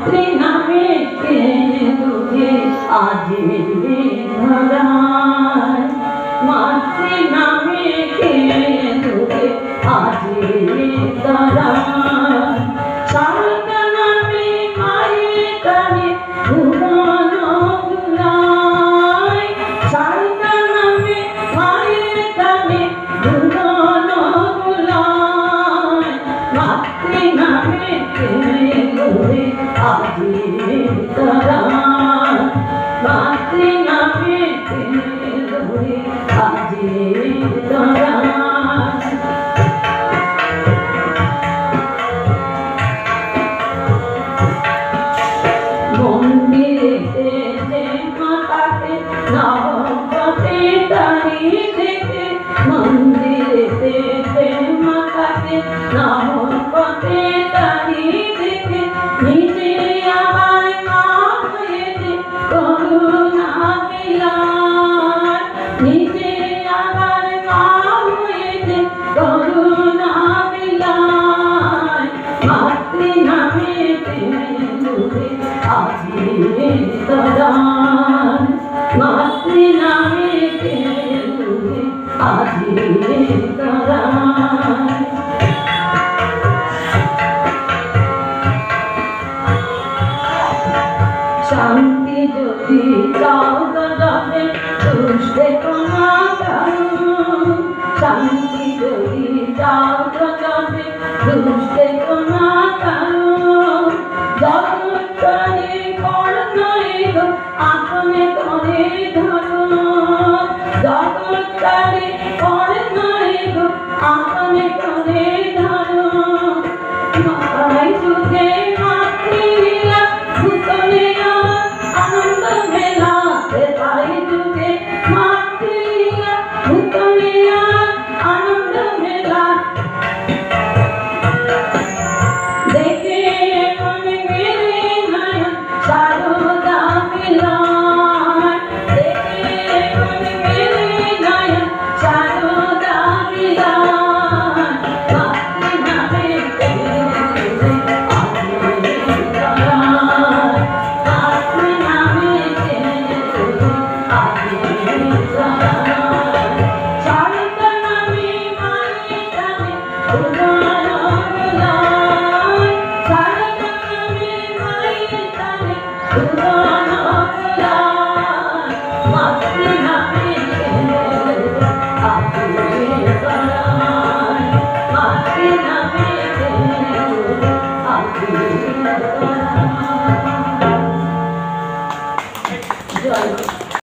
মাতৃ নামে কে দুঃখে আজি ধরায় মাতৃ নামে কে দুঃখে আজি ধরায় সারদা নামে মায়ে কানে ভুবন গুলায় সারদা নামে মায়ে কানে ভুবন গুলায় মাতৃ নামে কে দুঃখে আজি ধরায় মাতৃ নামে কে দুঃখে আজি ধরায় মন্দিরেতে যে মাতাকে নবপথে দাঁড়িয়ে দেখে মন্দিরেতে যে মাতাকে নবপথে দাঁড়িয়ে দেখে নিজে আবার মা হয়েছে করুণা বিলায় নিজে আবার মা হয়েছে করুণা বিলায় মাতৃ নামে আজি ধরায় মাতৃ নামে কে আজি ধরায় শান্তি যদি চাও যাবে দুষ্টে কোনা শান্তি যদি চাও যাবে দুষ্টে কোনা জগৎকারে করুণায় আপনে করে ধরো জগৎকারে করুণায় আপনে করে ধরো মাতাই যুগে মাতৃলীলা ভূতলে আনন্দ মেলা তাই যুগে মাতৃলীলা ভূতলে